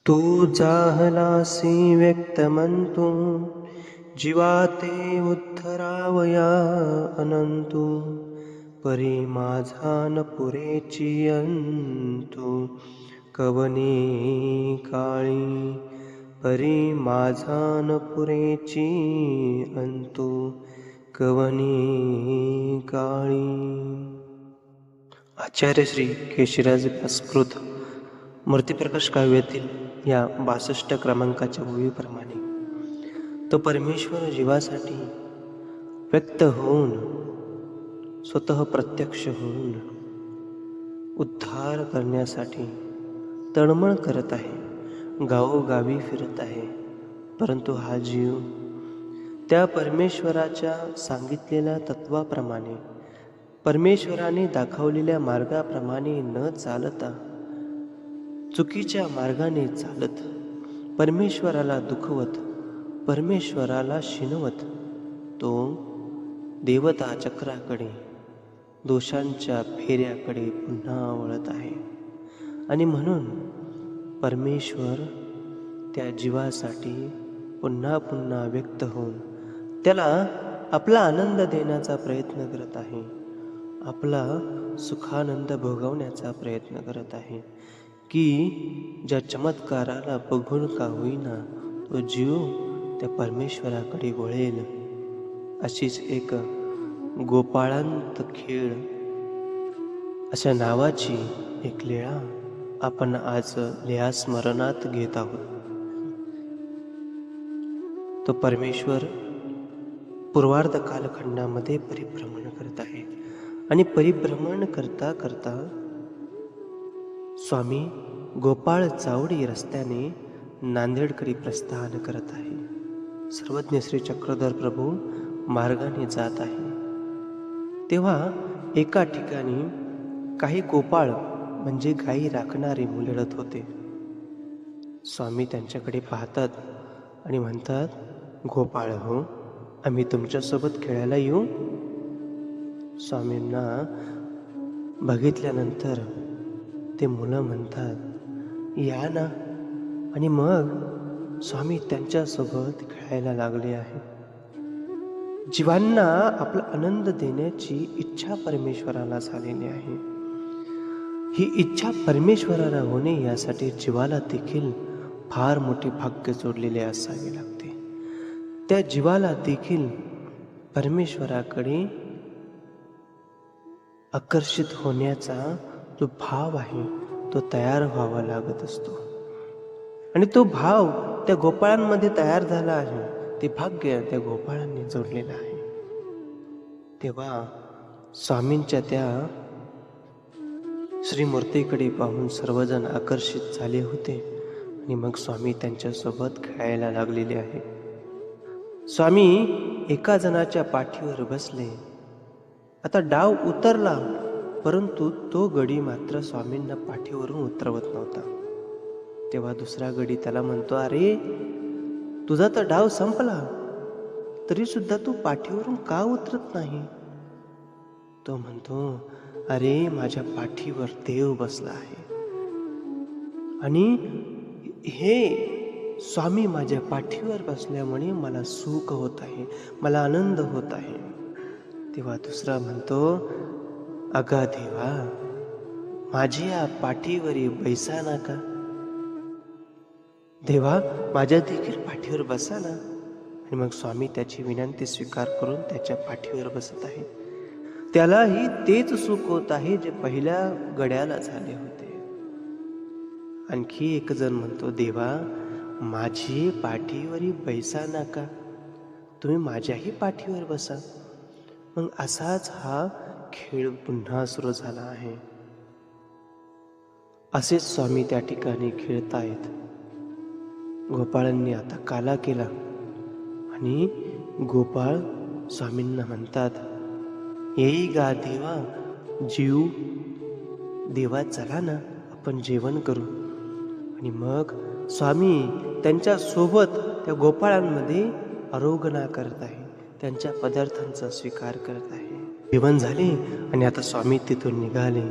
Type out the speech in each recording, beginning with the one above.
तू जाहलासी व्यक्तमंतु जीवा ते उद्धरावया अनंतु परी माझा न पुरेची अंतु कवनी काळी परी माझा न पुरेची अंतु कवनी काळी. आचार्य श्री केशिराज व्यासकृत मूर्तिप्रकाश काव्यातील या 62 क्रमांकाच्या ओळीप्रमाणे तो परमेश्वर जीवासाठी व्यक्त होऊन स्वतः प्रत्यक्ष होऊन उद्धार करण्यासाठी तळमळ करत आहे, गावोगावी फिरत आहे. परंतु हा जीव त्या परमेश्वराच्या सांगितलेल्या तत्वाप्रमाणे, परमेश्वराने दाखवलेल्या मार्गाप्रमाणे न चालता चुकीच्या मार्गाने चालत, परमेश्वराला दुखवत, परमेश्वराला शिनवत तो देवता चक्राकडे, दोषांच्या फेऱ्याकडे पुन्हा वळत आहे. आणि म्हणून परमेश्वर त्या जीवासाठी पुन्हा पुन्हा व्यक्त होऊन त्याला आपला आनंद देण्याचा प्रयत्न करत आहे, आपला सुखानंद भोगवण्याचा प्रयत्न करत आहे, की ज्या चमत्काराला बघून का होईना तो जीव त्या परमेश्वराकडे वळेल. अशीच एक गोपाळांत खेळ अशा नावाची एक लीळा आपण आज स्मरणात घेत आहोत. तो परमेश्वर पूर्वार्ध कालखंडामध्ये परिभ्रमण करत आहे आणि परिभ्रमण करता करता स्वामी गोपाळ चावडी रस्त्याने नांदेडकडे प्रस्थान करत आहे. सर्वज्ञ श्री चक्रधर प्रभू मार्गाने जात आहे. तेव्हा एका ठिकाणी काही गोपाळ म्हणजे गायी राखणारे मुलडत होते. स्वामी त्यांच्याकडे पाहतात आणि म्हणतात, गोपाळ हो, आम्ही तुमच्यासोबत खेळायला येऊ? स्वामींना बघितल्यानंतर ते मुलं म्हणतात, या ना. आणि मग स्वामी त्यांच्यासोबत खेळायला लागले आहे. जीवांना आपला आनंद देण्याची इच्छा परमेश्वराला झालेली आहे. ही इच्छा परमेश्वराला होणे यासाठी जीवाला देखील फार मोठे भाग्य जोडलेले असावे लागते. त्या जीवाला देखील परमेश्वराकडे आकर्षित होण्याचा जो भाव आहे तो तयार व्हावा लागत असतो. आणि तो भाव त्या गोपाळांमध्ये तयार झाला आहे, ते भाग्य त्या गोपाळांनी जोडलेलं आहे. तेव्हा स्वामींच्या त्या श्रीमूर्तीकडे पाहून सर्वजण आकर्षित झाले होते आणि मग स्वामी त्यांच्यासोबत खेळायला लागलेले आहे. स्वामी एका जणाच्या पाठीवर बसले. आता डाव उतरला, परंतु तो गडी मात्र स्वामींना पाठीवरून उतरवत नव्हता. तेव्हा दुसरा गडी त्याला म्हणतो, अरे तुझा तर डाव संपला, तरी सुद्धा तू पाठीवरून का उतरत नाही? तो म्हणतो, अरे माझ्या पाठीवर देव बसला आहे आणि हे स्वामी माझ्या पाठीवर बसल्यामुळे मला सुख होत आहे, मला आनंद होत आहे. तेव्हा दुसरा म्हणतो, अगा देवा, माझी या पाठीवरी बैसा ना का? देवा, माझ्या देखील पाठीवर बसा ना. आणि मग स्वामी त्याची विनंती स्वीकार करून त्याच्या पाठीवर बसत आहे. त्यालाही तेच सुख होत आहे जे पहिल्या गड्याला झाले होते. आणखी एक जण म्हणतो, देवा, माझी पाठीवरी बैसा ना का? तुम्ही माझ्याही पाठीवर बसा. मग असाच हा खेळ पुन्हा सुरू झाला आहे. असेच स्वामी त्या ठिकाणी खेळतायत. गोपाळांनी आता काला केला आणि गोपाळ स्वामींना म्हणतात, येई गा देवा, जीव देवा, चला ना, आपण जेवण करू. आणि मग स्वामी त्यांच्या सोबत त्या गोपाळांमध्ये आरोगणा करत आहे, त्यांच्या पदार्थांचा स्वीकार करत आहे. जेवण झाले आणि आता स्वामी तिथून निघाले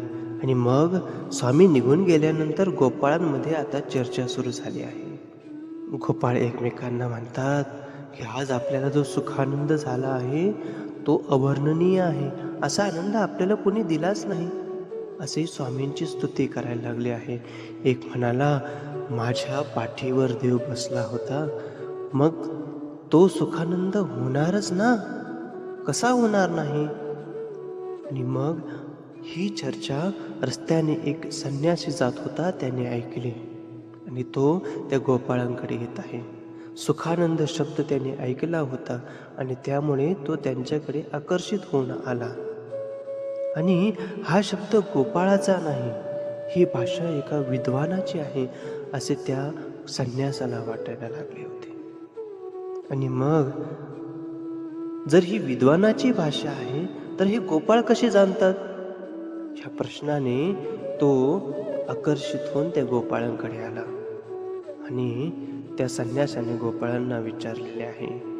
आणि मग स्वामी निघून गेल्यानंतर गोपाळांमध्ये आता चर्चा सुरू झाली आहे. गोपाळ एकमेकांना म्हणतात की आज आपल्याला जो सुखानंद झाला आहे तो अवर्णनीय आहे. असा आनंद आपल्याला कोणी दिलाच नाही. असे स्वामींची स्तुती करायला लागली आहे. एक म्हणाला, माझ्या पाठीवर देव बसला होता, मग तो सुखानंद होणारच ना, कसा होणार नाही. आणि मग ही चर्चा रस्त्याने एक संन्यासी जात होता, त्याने ऐकली आणि तो त्या गोपाळांकडे येत आहे. सुखानंद शब्द त्याने ऐकला होता आणि त्यामुळे तो त्यांच्याकडे आकर्षित होऊन आला. आणि हा शब्द गोपाळाचा नाही, ही भाषा एका विद्वानाची आहे असे त्या संन्यासाला वाटायला लागले होते. आणि मग जर ही विद्वानाची भाषा आहे तर हे गोपाळ कसे जाणतात, ह्या प्रश्नाने तो आकर्षित होऊन त्या गोपाळांकडे आला. आणि त्या संन्यासाने गोपाळांना विचारलेले आहे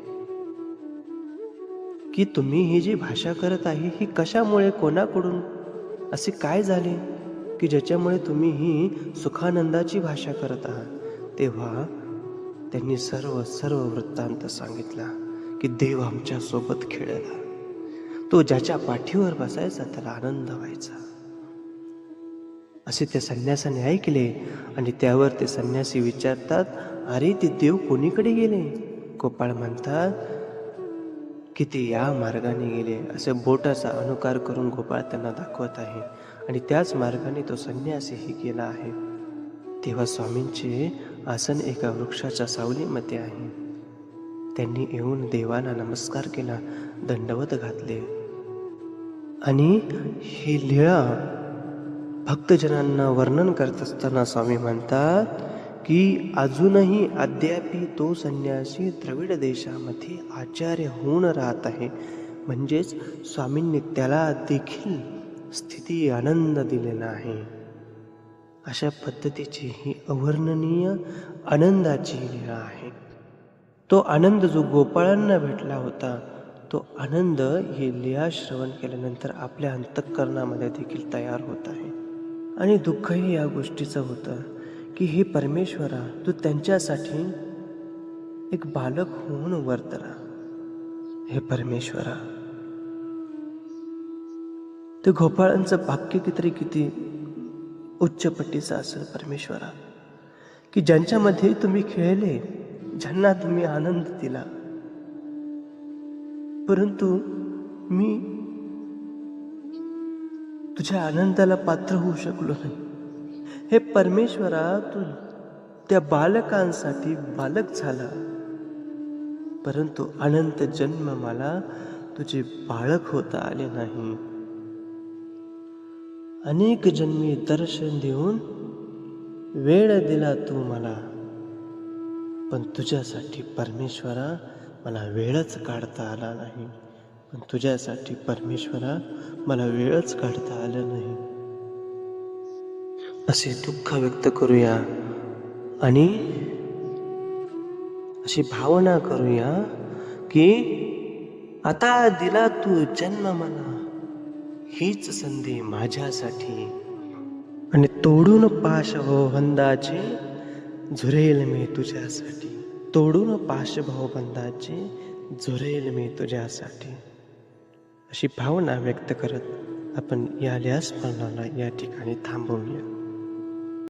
की तुम्ही ही जी भाषा करत आहे ही कशामुळे, कोणाकडून, असे काय झाले की ज्याच्यामुळे तुम्ही ही सुखानंदाची भाषा करत आहात. तेव्हा त्यांनी सर्व वृत्तांत सांगितला की देव आमच्या सोबत खेळला, तो ज्याच्या पाठीवर बसायचा त्याला आनंद व्हायचा. असे त्या संन्यासाने ऐकले आणि त्यावर ते संन्यासी विचारतात, अरे ते देव कोणीकडे गेले. गोपाळ म्हणतात की ते या मार्गाने गेले. असे बोटाचा अनुकार करून गोपाळ त्यांना दाखवत आहे आणि त्याच मार्गाने तो संन्यासीही गेला आहे. तेव्हा स्वामींचे आसन एका वृक्षाच्या सावलीमध्ये आहे. त्यांनी येऊन देवाला नमस्कार केला, दंडवत घातले आणि ही लीळा भक्तजनांना वर्णन करत असताना स्वामी म्हणतात की अजूनही अद्यापी तो संन्यासी द्रविड देशामध्ये आचार्य होऊन राहत आहे. म्हणजेच स्वामींनी त्याला देखील स्थिती आनंद दिलेला आहे. अशा पद्धतीची ही अवर्णनीय आनंदाची लीळा आहे. तो आनंद जो गोपाळांना भेटला होता, तो आनंद ही लीळा श्रवण केल्यानंतर आपल्या अंतःकरणामध्ये देखील तयार होत आहे. आणि दुःखही या गोष्टीचं होतं की हे परमेश्वरा, तू त्यांच्यासाठी एक बालक होऊन वर्तला. हे परमेश्वरा, ते गोपाळांचं भाग्य किती उच्च पट्टीचं असेल परमेश्वरा, की ज्यांच्यामध्ये तुम्ही खेळले, ज्यांना तुम्ही आनंद दिला, परंतु मी तुझ्या आनंदाला पात्र होऊ शकलो नाही. हे परमेश्वरा, तू त्या बालकांसाठी बालक झाला, परंतु अनंत जन्म मला तुझे बाळक होता आले नाही. अनेक जन्मी दर्शन देऊन वेळ दिला तू मला, पण तुझ्यासाठी परमेश्वरा मला वेळच काढता आला नाही. पण तुझ्यासाठी परमेश्वरा मला वेळच काढता आलं नाही. असे दुःख व्यक्त करूया आणि अशी भावना करूया की आता दिला तू जन्म मला, हीच संधी माझ्यासाठी. आणि तोडून पाशभावबंधाचे झुरेल मी तुझ्यासाठी. तोडून पाशभावबंधाचे झुरेल मी तुझ्यासाठी. अशी भावना व्यक्त करत आपण या लीळा स्मरणाला या ठिकाणी थांबवूया.